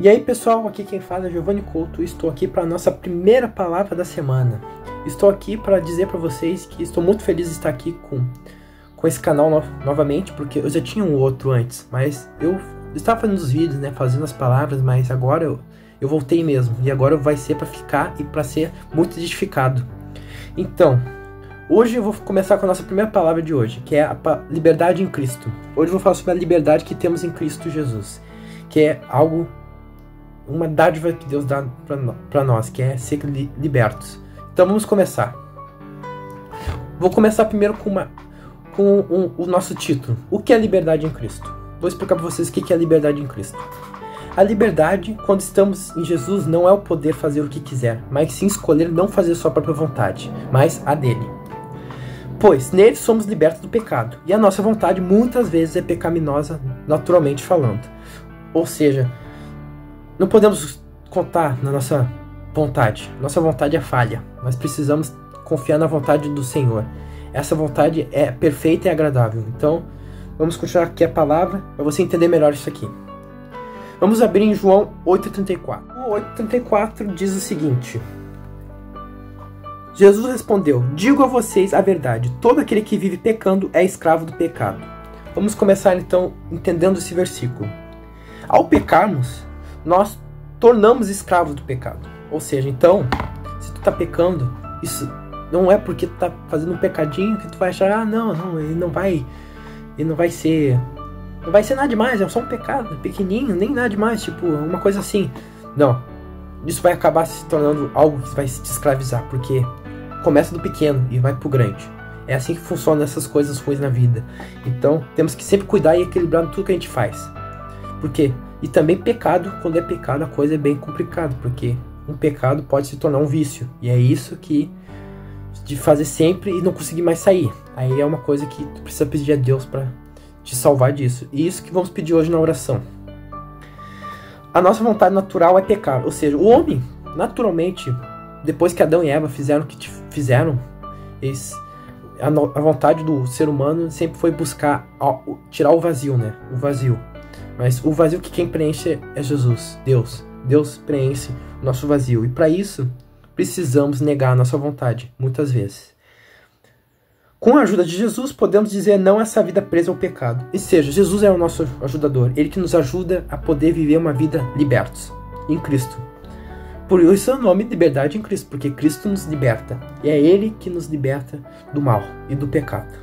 E aí pessoal, aqui quem fala é Giovanni Couto, estou aqui para a nossa primeira palavra da semana. Estou aqui para dizer para vocês que estou muito feliz de estar aqui com esse canal novamente, porque eu já tinha um outro antes, mas eu estava fazendo os vídeos, né, fazendo as palavras, mas agora eu voltei mesmo, e agora vai ser para ficar e para ser muito edificado. Então, hoje eu vou começar com a nossa primeira palavra de hoje, que é a liberdade em Cristo. Hoje eu vou falar sobre a liberdade que temos em Cristo Jesus, que é algo, uma dádiva que Deus dá para nós, que é ser libertos. Então vamos começar. Vou começar primeiro com o nosso título. O que é liberdade em Cristo? Vou explicar para vocês o que é liberdade em Cristo. A liberdade, quando estamos em Jesus, não é o poder fazer o que quiser, mas sim escolher não fazer sua própria vontade, mas a dele. Pois nele somos libertos do pecado, e a nossa vontade muitas vezes é pecaminosa, naturalmente falando. Ou seja, não podemos contar na nossa vontade. Nossa vontade é falha. Nós precisamos confiar na vontade do Senhor. Essa vontade é perfeita e agradável. Então, vamos continuar aqui a palavra para você entender melhor isso aqui. Vamos abrir em João 8,34. O 8,34 diz o seguinte: Jesus respondeu: digo a vocês a verdade, todo aquele que vive pecando é escravo do pecado. Vamos começar então entendendo esse versículo. Ao pecarmos, nós tornamos escravos do pecado. Ou seja, então, se tu está pecando, isso não é porque tu está fazendo um pecadinho que tu vai achar, ele não vai ser nada demais, é só um pecado, pequenininho, nem nada demais, tipo, uma coisa assim. Não, isso vai acabar se tornando algo que vai te escravizar, porque começa do pequeno e vai pro grande. É assim que funcionam essas coisas ruins na vida. Então, temos que sempre cuidar e equilibrar tudo que a gente faz. Por quê? E também pecado, quando é pecado a coisa é bem complicada, porque um pecado pode se tornar um vício. E é isso que de fazer sempre e não conseguir mais sair. Aí é uma coisa que tu precisa pedir a Deus para te salvar disso. E isso que vamos pedir hoje na oração. A nossa vontade natural é pecar. Ou seja, o homem, naturalmente, depois que Adão e Eva fizeram o que fizeram, a vontade do ser humano sempre foi buscar tirar o vazio, né? O vazio. Mas o vazio que quem preenche é Jesus, Deus. Deus preenche o nosso vazio. E para isso, precisamos negar a nossa vontade, muitas vezes. Com a ajuda de Jesus, podemos dizer não a essa vida presa ao pecado. Ou seja, Jesus é o nosso ajudador. Ele que nos ajuda a poder viver uma vida libertos em Cristo. Por isso é o nome liberdade em Cristo, porque Cristo nos liberta. E é Ele que nos liberta do mal e do pecado.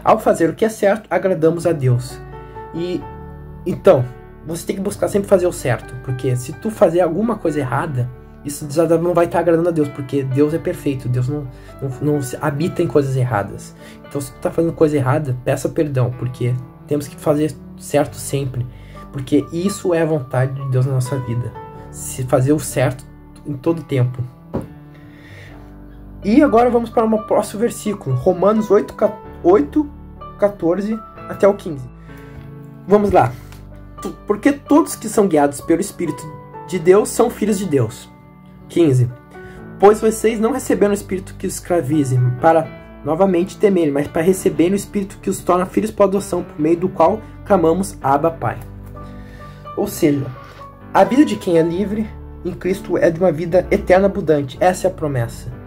Ao fazer o que é certo, agradamos a Deus. E então, você tem que buscar sempre fazer o certo, porque se tu fazer alguma coisa errada, isso já não vai estar agradando a Deus, porque Deus é perfeito, Deus não habita em coisas erradas. Então se tu está fazendo coisa errada, peça perdão, porque temos que fazer certo sempre, porque isso é a vontade de Deus na nossa vida, se fazer o certo em todo tempo. E agora vamos para o próximo versículo, Romanos 8, 14 até o 15. Vamos lá. Porque todos que são guiados pelo Espírito de Deus são filhos de Deus. 15. Pois vocês não receberam o Espírito que os escravize para novamente temerem, mas para receberem o Espírito que os torna filhos por adoção, por meio do qual clamamos Abba, Pai. Ou seja, a vida de quem é livre em Cristo é de uma vida eterna abundante. Essa é a promessa.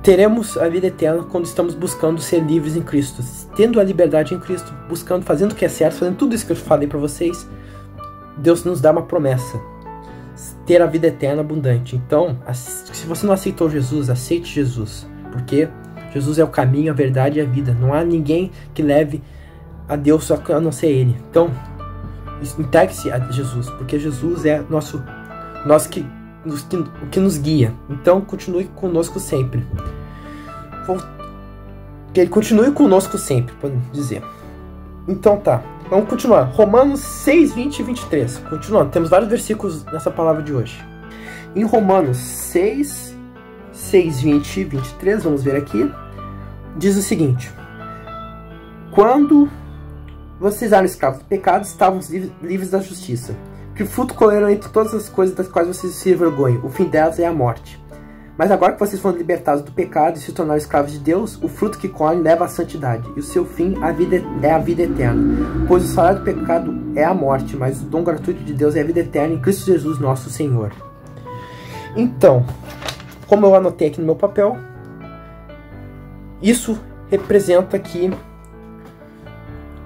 Teremos a vida eterna quando estamos buscando ser livres em Cristo, tendo a liberdade em Cristo, buscando, fazendo o que é certo, fazendo tudo isso que eu falei para vocês. Deus nos dá uma promessa, ter a vida eterna abundante. Então, se você não aceitou Jesus, aceite Jesus, porque Jesus é o caminho, a verdade e a vida. Não há ninguém que leve a Deus só a não ser Ele. Então, entregue-se a Jesus, porque Jesus é o que nos guia. Então continue conosco sempre. Que Ele continue conosco sempre, podemos dizer. Então tá, vamos continuar. Romanos 6, 20 e 23. Continuando, temos vários versículos nessa palavra de hoje. Em Romanos 6, 20 e 23, vamos ver aqui. Diz o seguinte: quando vocês eram escravos do pecado, estavam livres da justiça. Que fruto colheram entre todas as coisas das quais vocês se envergonham? O fim delas é a morte. Mas agora que vocês foram libertados do pecado e se tornaram escravos de Deus, o fruto que colhem leva à santidade, e o seu fim é a vida eterna. Pois o salário do pecado é a morte, mas o dom gratuito de Deus é a vida eterna em Cristo Jesus, nosso Senhor. Então, como eu anotei aqui no meu papel, isso representa que,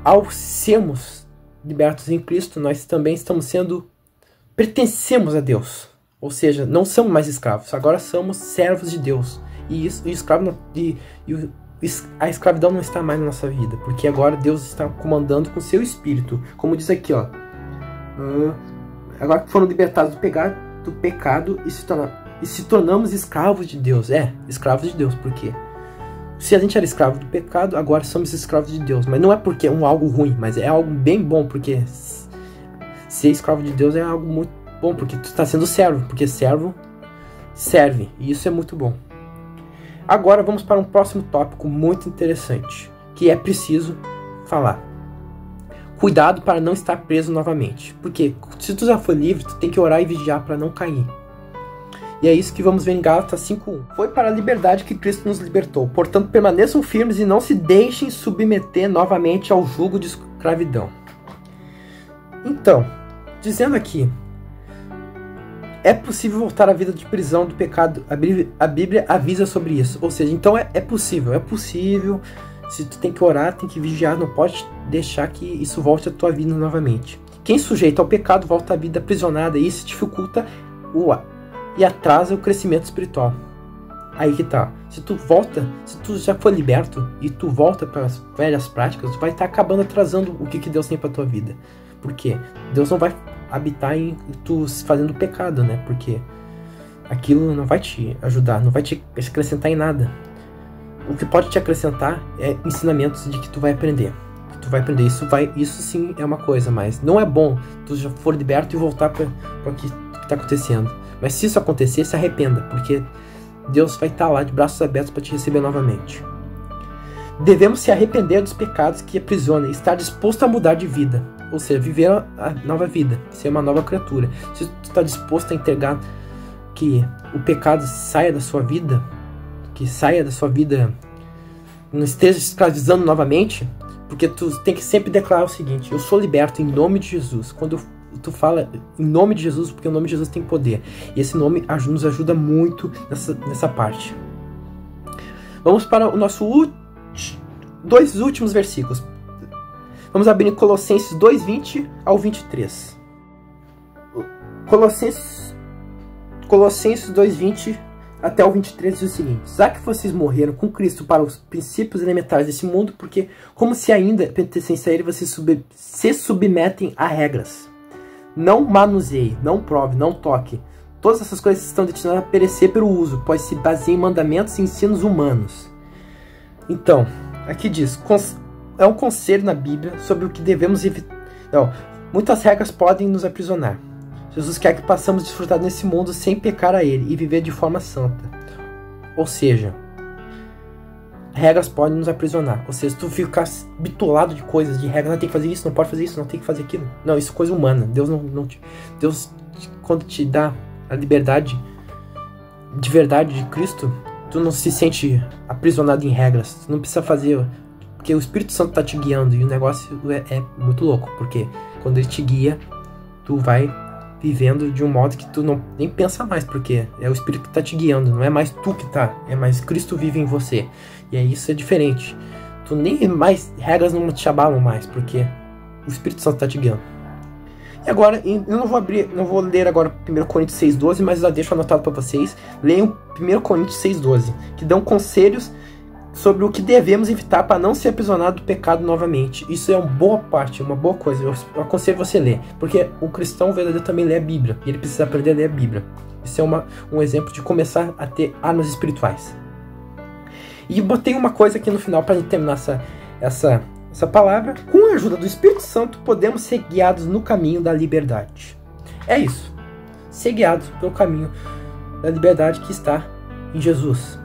ao sermos libertos em Cristo, nós também pertencemos a Deus. Ou seja, não somos mais escravos, agora somos servos de Deus. E a escravidão não está mais na nossa vida, porque agora Deus está comandando com seu Espírito. Como diz aqui, ó, agora que foram libertados do pecado e se tornamos escravos de Deus. Escravos de Deus, por quê? Se a gente era escravo do pecado, agora somos escravos de Deus. Mas não é porque é algo ruim, mas é algo bem bom, porque ser escravo de Deus é algo muito bom, porque tu está sendo servo, porque servo serve, e isso é muito bom. Agora vamos para um próximo tópico muito interessante, que é preciso falar. Cuidado para não estar preso novamente, porque se tu já foi livre, tu tem que orar e vigiar para não cair. E é isso que vamos ver em Gálatas 5:1. Foi para a liberdade que Cristo nos libertou, portanto permaneçam firmes e não se deixem submeter novamente ao jugo de escravidão. Então, dizendo aqui, é possível voltar à vida de prisão do pecado. A Bíblia avisa sobre isso. Ou seja, então é possível. É possível. Se tu tem que orar, tem que vigiar. Não pode deixar que isso volte à tua vida novamente. Quem sujeita ao pecado volta à vida aprisionada. E isso dificulta e atrasa o crescimento espiritual. Aí que tá. Se tu já foi liberto e tu volta para as velhas práticas, tu vai estar acabando atrasando o que Deus tem para tua vida. Por quê? Deus não vai habitar em tu fazendo pecado, né? Porque aquilo não vai te ajudar, não vai te acrescentar em nada. O que pode te acrescentar é ensinamentos de que tu vai aprender. Isso sim é uma coisa, mas não é bom tu já for liberto e voltar para o que está acontecendo. Mas se isso acontecer, se arrependa, porque Deus vai estar lá de braços abertos para te receber novamente. Devemos se arrepender dos pecados que aprisionam e estar disposto a mudar de vida. Ou seja, viver a nova vida, ser uma nova criatura. Se tu está disposto a entregar que o pecado saia da sua vida, não esteja escravizando novamente, porque tu tem que sempre declarar o seguinte: eu sou liberto em nome de Jesus. Quando tu fala em nome de Jesus, porque o nome de Jesus tem poder. E esse nome nos ajuda muito nessa parte. Vamos para o nosso dois últimos versículos. Vamos abrir em Colossenses 2:20 ao 23. Colossenses 2:20 até o 23 diz o seguinte: já que vocês morreram com Cristo para os princípios elementares desse mundo, porque como se ainda pertencessem a ele, vocês se submetem a regras. Não manuseie, não prove, não toque. Todas essas coisas estão destinadas a perecer pelo uso, pois se baseiam em mandamentos e ensinos humanos. Então, aqui diz, é um conselho na Bíblia sobre o que devemos evitar. Não, muitas regras podem nos aprisionar. Jesus quer que passamos a desfrutar nesse mundo sem pecar a Ele e viver de forma santa. Ou seja, regras podem nos aprisionar. Ou seja, se tu ficar bitolado de coisas, de regras, não tem que fazer isso, não pode fazer isso, não tem que fazer aquilo. Não, isso é coisa humana. Deus, quando te dá a liberdade de verdade de Cristo, tu não se sente aprisionado em regras. Tu não precisa fazer, porque o Espírito Santo está te guiando e o negócio é muito louco, porque quando ele te guia, tu vai vivendo de um modo que tu nem pensa mais, porque é o Espírito que está te guiando, não é mais tu que tá, é mais Cristo vive em você. E aí isso é diferente. Tu nem mais, regras não te abalam mais, porque o Espírito Santo está te guiando. E agora, eu não vou ler agora 1 Coríntios 6:12, mas já deixo anotado para vocês. Leiam 1 Coríntios 6:12, que dão conselhos sobre o que devemos evitar para não ser aprisionado do pecado novamente. Isso é uma boa parte, uma boa coisa. Eu aconselho você a ler, porque o cristão verdadeiro também lê a Bíblia, e ele precisa aprender a ler a Bíblia. Isso é um exemplo de começar a ter armas espirituais. E botei uma coisa aqui no final para a gente terminar essa palavra. Com a ajuda do Espírito Santo, podemos ser guiados no caminho da liberdade. É isso. Ser guiados pelo caminho da liberdade que está em Jesus.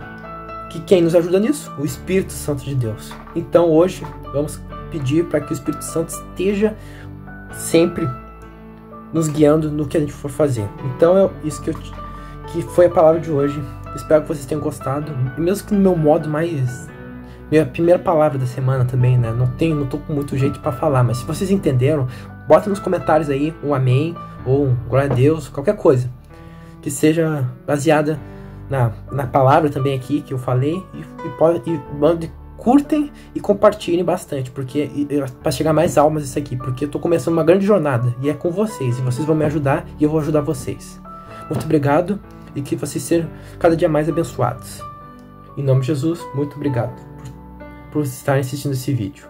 Que quem nos ajuda nisso? O Espírito Santo de Deus. Então hoje vamos pedir para que o Espírito Santo esteja sempre nos guiando no que a gente for fazer. Então é isso que foi a palavra de hoje. Espero que vocês tenham gostado. E mesmo que no meu modo mais... minha primeira palavra da semana também, né? Não tô com muito jeito pra falar, mas se vocês entenderam, bota nos comentários aí um amém, ou um glória a Deus, qualquer coisa. Que seja baseada na palavra também aqui que eu falei. Curtem e compartilhem bastante, porque para chegar mais almas isso aqui, porque eu tô começando uma grande jornada e é com vocês, e vocês vão me ajudar e eu vou ajudar vocês. Muito obrigado e que vocês sejam cada dia mais abençoados. Em nome de Jesus, muito obrigado por estarem assistindo esse vídeo.